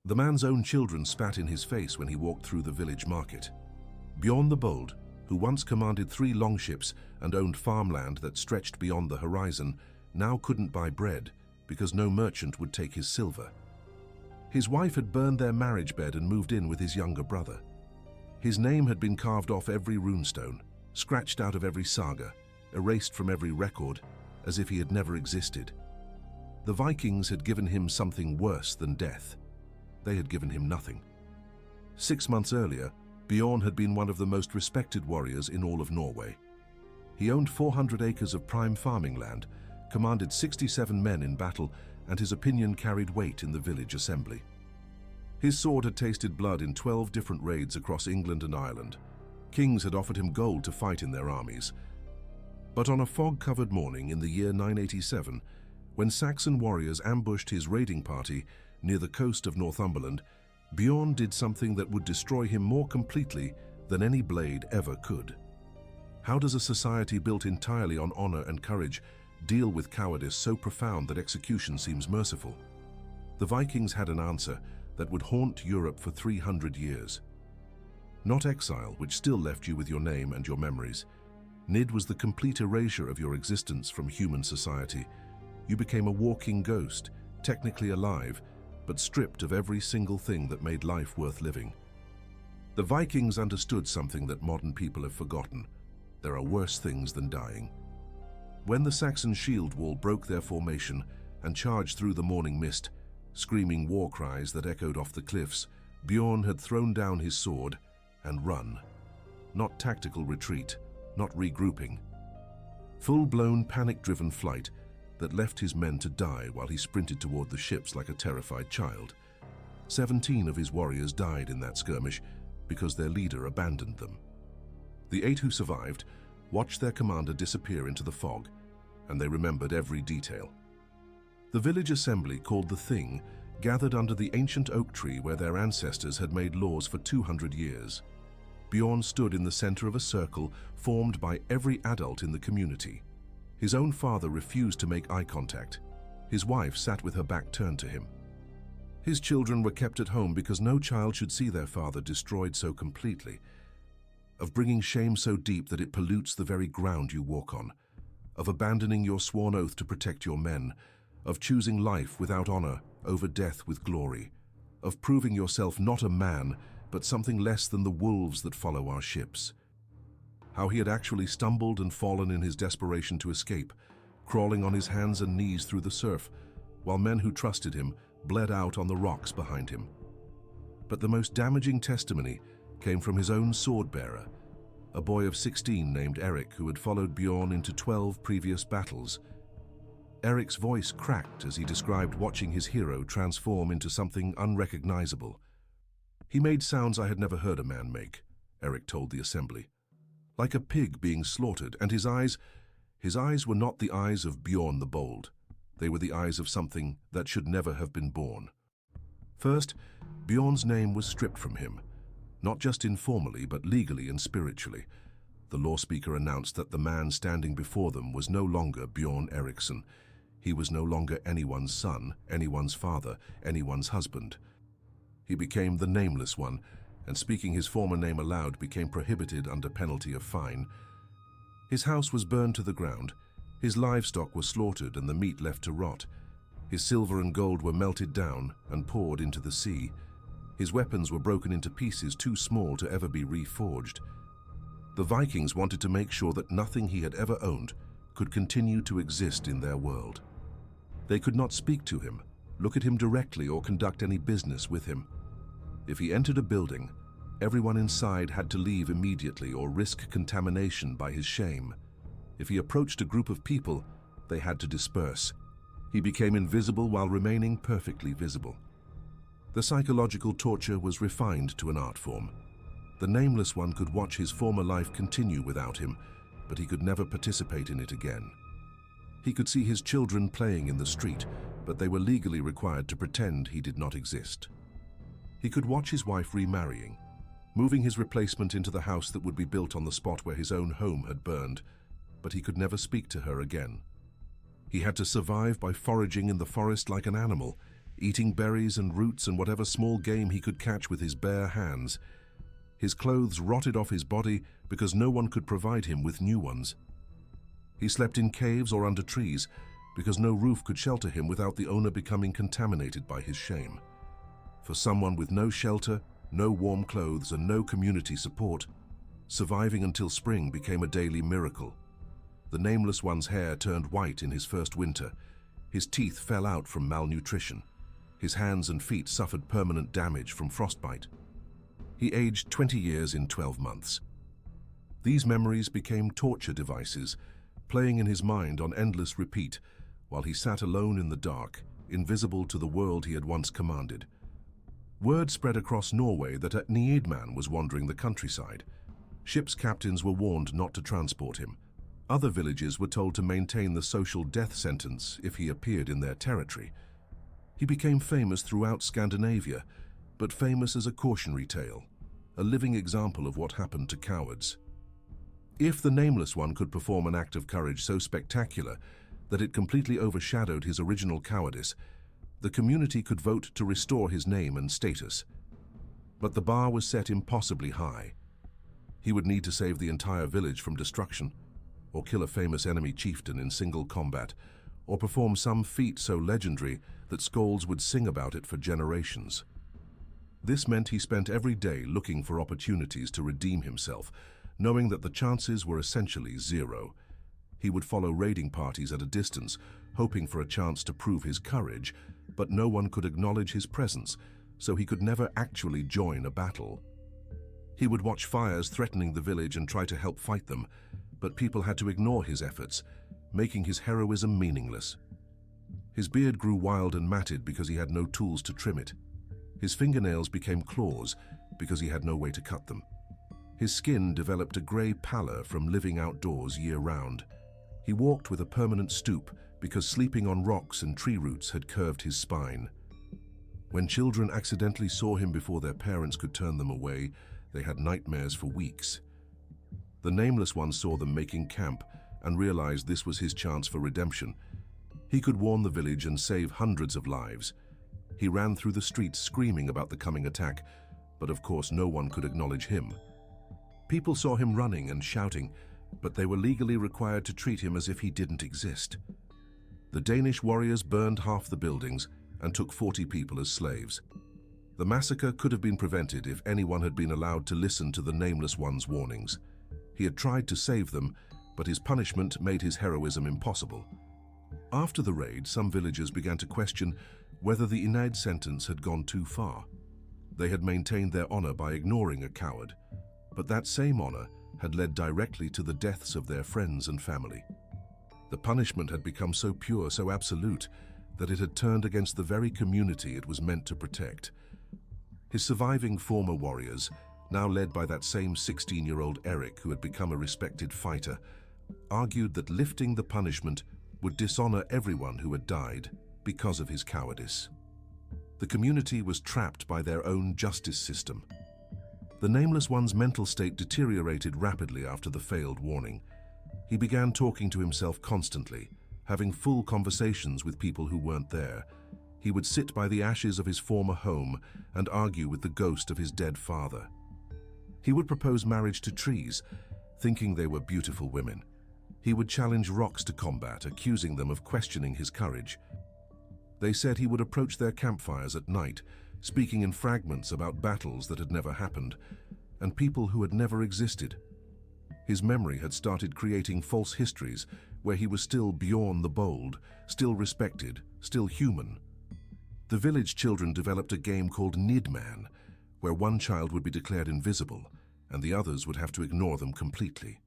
The man's own children spat in his face when he walked through the village market. Bjorn the Bold, who once commanded 3 longships and owned farmland that stretched beyond the horizon, now couldn't buy bread because no merchant would take his silver. His wife had burned their marriage bed and moved in with his younger brother. His name had been carved off every runestone, scratched out of every saga, erased from every record, as if he had never existed. The Vikings had given him something worse than death. They had given him nothing. 6 months earlier, Bjorn had been one of the most respected warriors in all of Norway. He owned 400 acres of prime farming land, commanded 67 men in battle, and his opinion carried weight in the village assembly. His sword had tasted blood in 12 different raids across England and Ireland. Kings had offered him gold to fight in their armies. But on a fog-covered morning in the year 987, when Saxon warriors ambushed his raiding party near the coast of Northumberland, Bjorn did something that would destroy him more completely than any blade ever could. How does a society built entirely on honor and courage deal with cowardice so profound that execution seems merciful? The Vikings had an answer that would haunt Europe for 300 years. Not exile, which still left you with your name and your memories. Nid was the complete erasure of your existence from human society. You became a walking ghost, technically alive, but stripped of every single thing that made life worth living. The Vikings understood something that modern people have forgotten. There are worse things than dying. When the Saxon shield wall broke their formation and charged through the morning mist, screaming war cries that echoed off the cliffs, Bjorn had thrown down his sword and run. Not tactical retreat, not regrouping. Full-blown, panic-driven flight that left his men to die while he sprinted toward the ships like a terrified child. 17 of his warriors died in that skirmish because their leader abandoned them. The 8 who survived watched their commander disappear into the fog, and they remembered every detail. The village assembly, called the Thing, gathered under the ancient oak tree where their ancestors had made laws for 200 years. Bjorn stood in the center of a circle formed by every adult in the community. His own father refused to make eye contact. His wife sat with her back turned to him. His children were kept at home because no child should see their father destroyed so completely. Of bringing shame so deep that it pollutes the very ground you walk on. Of abandoning your sworn oath to protect your men. Of choosing life without honor over death with glory. Of proving yourself not a man, but something less than the wolves that follow our ships. How he had actually stumbled and fallen in his desperation to escape, crawling on his hands and knees through the surf, while men who trusted him bled out on the rocks behind him. But the most damaging testimony came from his own sword-bearer, a boy of 16 named Eric who had followed Bjorn into 12 previous battles. Eric's voice cracked as he described watching his hero transform into something unrecognizable. He made sounds I had never heard a man make, Eric told the assembly. Like a pig being slaughtered, and his eyes were not the eyes of Bjorn the Bold. They were the eyes of something that should never have been born. First, Bjorn's name was stripped from him, not just informally, but legally and spiritually. The law speaker announced that the man standing before them was no longer Bjorn Eriksson. He was no longer anyone's son, anyone's father, anyone's husband. He became the Nameless One, and speaking his former name aloud became prohibited under penalty of fine. His house was burned to the ground, his livestock was slaughtered and the meat left to rot. His silver and gold were melted down and poured into the sea. His weapons were broken into pieces too small to ever be reforged. The Vikings wanted to make sure that nothing he had ever owned could continue to exist in their world. They could not speak to him, look at him directly, or conduct any business with him. If he entered a building, everyone inside had to leave immediately or risk contamination by his shame. If he approached a group of people, they had to disperse. He became invisible while remaining perfectly visible. The psychological torture was refined to an art form. The Nameless One could watch his former life continue without him, but he could never participate in it again. He could see his children playing in the street, but they were legally required to pretend he did not exist. He could watch his wife remarrying, moving his replacement into the house that would be built on the spot where his own home had burned, but he could never speak to her again. He had to survive by foraging in the forest like an animal, eating berries and roots and whatever small game he could catch with his bare hands. His clothes rotted off his body because no one could provide him with new ones. He slept in caves or under trees because no roof could shelter him without the owner becoming contaminated by his shame. For someone with no shelter, no warm clothes, and no community support, surviving until spring became a daily miracle. The Nameless One's hair turned white in his first winter. His teeth fell out from malnutrition. His hands and feet suffered permanent damage from frostbite. He aged 20 years in 12 months. These memories became torture devices, playing in his mind on endless repeat while he sat alone in the dark, invisible to the world he had once commanded. Word spread across Norway that a Niedman was wandering the countryside. Ships' captains were warned not to transport him. Other villages were told to maintain the social death sentence if he appeared in their territory. He became famous throughout Scandinavia, but famous as a cautionary tale, a living example of what happened to cowards. If the Nameless One could perform an act of courage so spectacular that it completely overshadowed his original cowardice, the community could vote to restore his name and status. But the bar was set impossibly high. He would need to save the entire village from destruction, or kill a famous enemy chieftain in single combat, or perform some feat so legendary that skalds would sing about it for generations. This meant he spent every day looking for opportunities to redeem himself, knowing that the chances were essentially zero. He would follow raiding parties at a distance, hoping for a chance to prove his courage, but no one could acknowledge his presence, so he could never actually join a battle. He would watch fires threatening the village and try to help fight them, but people had to ignore his efforts, making his heroism meaningless. His beard grew wild and matted because he had no tools to trim it. His fingernails became claws because he had no way to cut them. His skin developed a grey pallor from living outdoors year-round. He walked with a permanent stoop because sleeping on rocks and tree roots had curved his spine. When children accidentally saw him before their parents could turn them away, they had nightmares for weeks. The Nameless One saw them making camp and realized this was his chance for redemption. He could warn the village and save hundreds of lives. He ran through the streets screaming about the coming attack, but of course no one could acknowledge him. People saw him running and shouting, but they were legally required to treat him as if he didn't exist. The Danish warriors burned half the buildings and took 40 people as slaves. The massacre could have been prevented if anyone had been allowed to listen to the Nameless One's warnings. He had tried to save them, but his punishment made his heroism impossible. After the raid, some villagers began to question whether the Inad sentence had gone too far. They had maintained their honor by ignoring a coward, but that same honor had led directly to the deaths of their friends and family. The punishment had become so pure, so absolute, that it had turned against the very community it was meant to protect. His surviving former warriors, now led by that same 16-year-old Eric who had become a respected fighter, argued that lifting the punishment would dishonor everyone who had died because of his cowardice. The community was trapped by their own justice system. The Nameless One's mental state deteriorated rapidly after the failed warning. He began talking to himself constantly, having full conversations with people who weren't there. He would sit by the ashes of his former home and argue with the ghost of his dead father. He would propose marriage to trees, thinking they were beautiful women. He would challenge rocks to combat, accusing them of questioning his courage. They said he would approach their campfires at night, speaking in fragments about battles that had never happened, and people who had never existed. His memory had started creating false histories where he was still beyond the bold, still respected, still human. The village children developed a game called Nidman, where one child would be declared invisible, and the others would have to ignore them completely.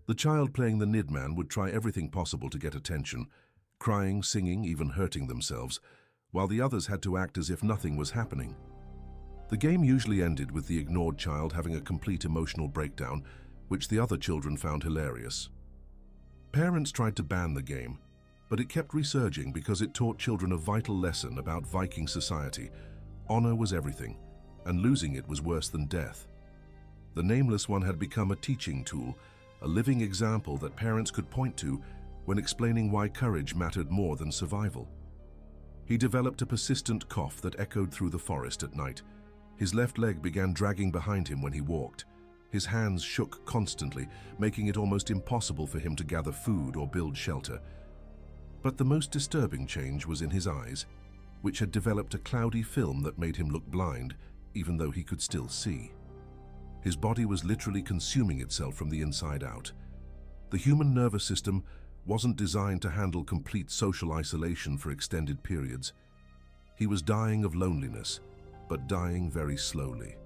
The child playing the Nidman would try everything possible to get attention, crying, singing, even hurting themselves, while the others had to act as if nothing was happening. The game usually ended with the ignored child having a complete emotional breakdown, which the other children found hilarious. Parents tried to ban the game, but it kept resurging because it taught children a vital lesson about Viking society. Honor was everything, and losing it was worse than death. The Nameless One had become a teaching tool, a living example that parents could point to when explaining why courage mattered more than survival. He developed a persistent cough that echoed through the forest at night. His left leg began dragging behind him when he walked. His hands shook constantly, making it almost impossible for him to gather food or build shelter. But the most disturbing change was in his eyes, which had developed a cloudy film that made him look blind, even though he could still see. His body was literally consuming itself from the inside out. The human nervous system wasn't designed to handle complete social isolation for extended periods. He was dying of loneliness, but dying very slowly.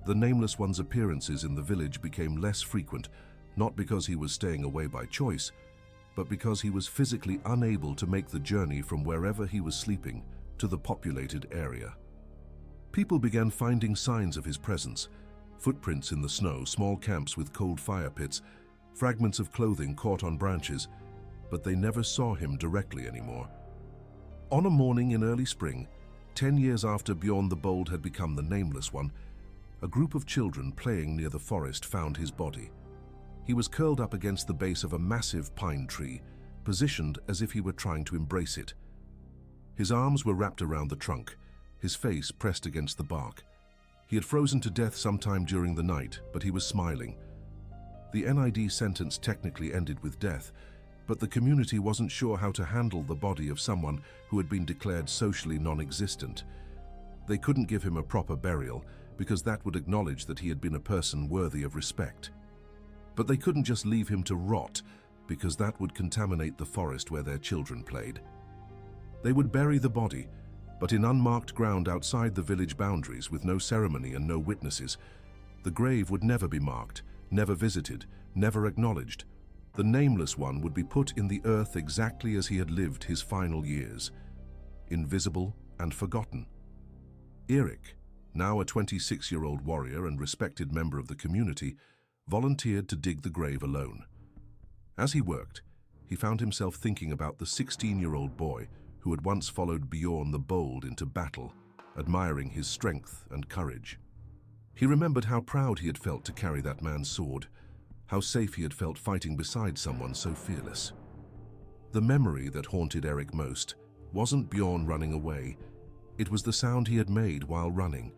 The Nameless One's appearances in the village became less frequent, not because he was staying away by choice, but because he was physically unable to make the journey from wherever he was sleeping to the populated area. People began finding signs of his presence: footprints in the snow, small camps with cold fire pits, fragments of clothing caught on branches, but they never saw him directly anymore. On a morning in early spring, 10 years after Bjorn the Bold had become the Nameless One, a group of children playing near the forest found his body. He was curled up against the base of a massive pine tree, positioned as if he were trying to embrace it. His arms were wrapped around the trunk, his face pressed against the bark. He had frozen to death sometime during the night, but he was smiling. The NID sentence technically ended with death, but the community wasn't sure how to handle the body of someone who had been declared socially non-existent. They couldn't give him a proper burial, because that would acknowledge that he had been a person worthy of respect. But they couldn't just leave him to rot, because that would contaminate the forest where their children played. They would bury the body, but in unmarked ground outside the village boundaries with no ceremony and no witnesses. The grave would never be marked, never visited, never acknowledged. The Nameless One would be put in the earth exactly as he had lived his final years, invisible and forgotten. Erik, now a 26-year-old warrior and respected member of the community, volunteered to dig the grave alone. As he worked, he found himself thinking about the 16-year-old boy who had once followed Bjorn the Bold into battle, admiring his strength and courage. He remembered how proud he had felt to carry that man's sword, how safe he had felt fighting beside someone so fearless. The memory that haunted Erik most wasn't Bjorn running away. It was the sound he had made while running,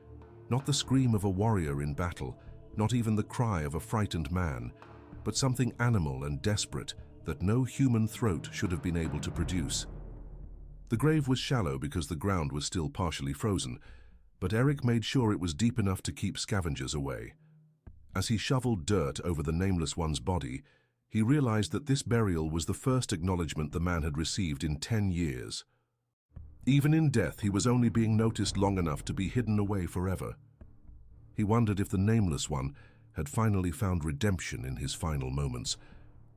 not the scream of a warrior in battle, not even the cry of a frightened man, but something animal and desperate that no human throat should have been able to produce. The grave was shallow because the ground was still partially frozen, but Erik made sure it was deep enough to keep scavengers away. As he shoveled dirt over the Nameless One's body, he realized that this burial was the first acknowledgement the man had received in 10 years. Even in death, he was only being noticed long enough to be hidden away forever. He wondered if the Nameless One had finally found redemption in his final moments,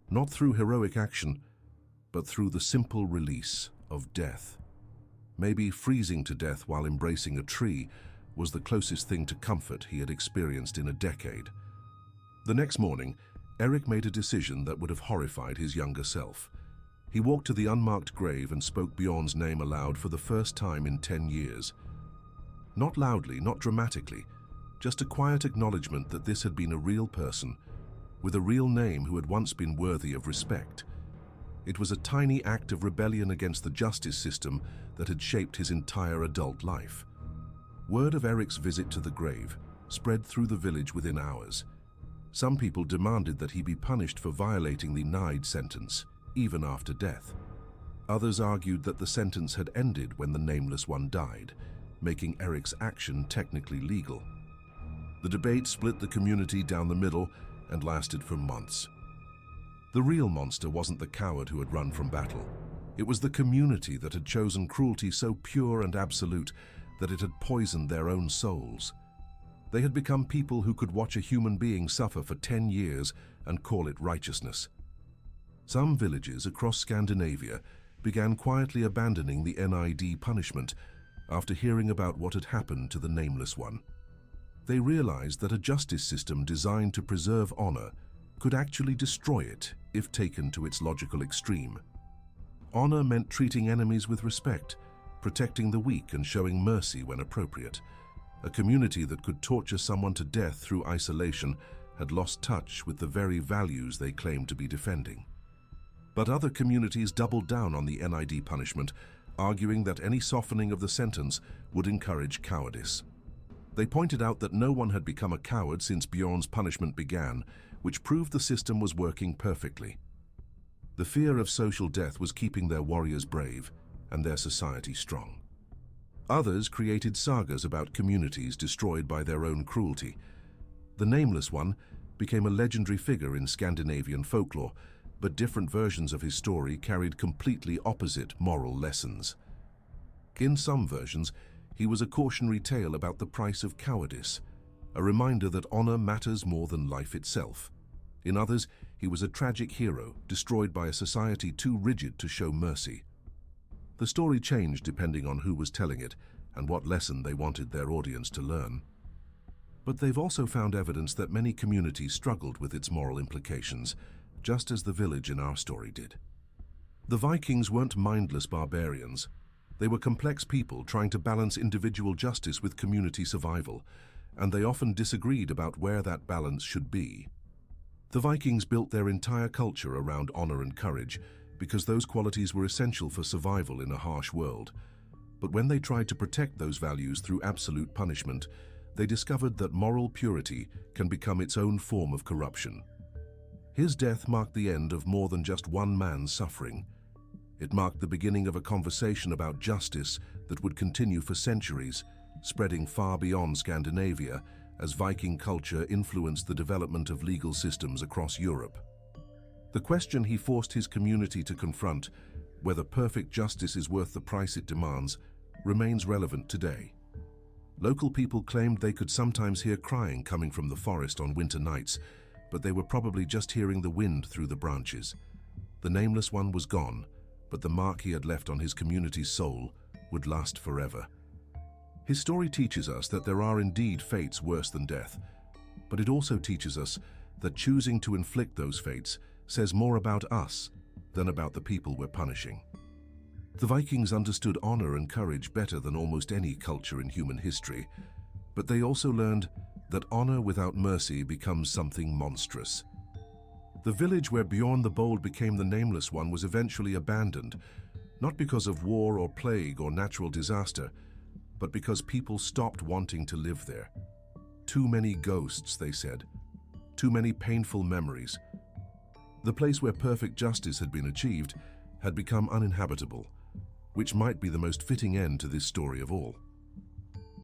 not through heroic action, but through the simple release of death. Maybe freezing to death while embracing a tree was the closest thing to comfort he had experienced in a decade. The next morning, Erik made a decision that would have horrified his younger self. He walked to the unmarked grave and spoke Bjorn's name aloud for the first time in 10 years. Not loudly, not dramatically, just a quiet acknowledgement that this had been a real person, with a real name who had once been worthy of respect. It was a tiny act of rebellion against the justice system that had shaped his entire adult life. Word of Erik's visit to the grave spread through the village within hours. Some people demanded that he be punished for violating the NID sentence, even after death. Others argued that the sentence had ended when the Nameless One died, making Erik's action technically legal. The debate split the community down the middle and lasted for months. The real monster wasn't the coward who had run from battle. It was the community that had chosen cruelty so pure and absolute that it had poisoned their own souls. They had become people who could watch a human being suffer for 10 years and call it righteousness. Some villages across Scandinavia began quietly abandoning the NID punishment after hearing about what had happened to the Nameless One. They realized that a justice system designed to preserve honor could actually destroy it if taken to its logical extreme. Honor meant treating enemies with respect, protecting the weak and showing mercy when appropriate. A community that could torture someone to death through isolation had lost touch with the very values they claimed to be defending. But other communities doubled down on the NID punishment, arguing that any softening of the sentence would encourage cowardice. They pointed out that no one had become a coward since Bjorn's punishment began, which proved the system was working perfectly. The fear of social death was keeping their warriors brave and their society strong. Others created sagas about communities destroyed by their own cruelty. The Nameless One became a legendary figure in Scandinavian folklore, but different versions of his story carried completely opposite moral lessons. In some versions, he was a cautionary tale about the price of cowardice, a reminder that honor matters more than life itself. In others, he was a tragic hero, destroyed by a society too rigid to show mercy. The story changed depending on who was telling it and what lesson they wanted their audience to learn. But they've also found evidence that many communities struggled with its moral implications, just as the village in our story did. The Vikings weren't mindless barbarians. They were complex people trying to balance individual justice with community survival, and they often disagreed about where that balance should be. The Vikings built their entire culture around honor and courage because those qualities were essential for survival in a harsh world. But when they tried to protect those values through absolute punishment, they discovered that moral purity can become its own form of corruption. His death marked the end of more than just one man's suffering. It marked the beginning of a conversation about justice that would continue for centuries, spreading far beyond Scandinavia as Viking culture influenced the development of legal systems across Europe. The question he forced his community to confront, whether perfect justice is worth the price it demands, remains relevant today. Local people claimed they could sometimes hear crying coming from the forest on winter nights, but they were probably just hearing the wind through the branches. The Nameless One was gone, but the mark he had left on his community's soul would last forever. His story teaches us that there are indeed fates worse than death, but it also teaches us that choosing to inflict those fates says more about us than about the people we're punishing. The Vikings understood honor and courage better than almost any culture in human history, but they also learned that honor without mercy becomes something monstrous. The village where Bjorn the Bold became the Nameless One was eventually abandoned, not because of war or plague or natural disaster, but because people stopped wanting to live there. Too many ghosts, they said. Too many painful memories. The place where perfect justice had been achieved had become uninhabitable, which might be the most fitting end to this story of all.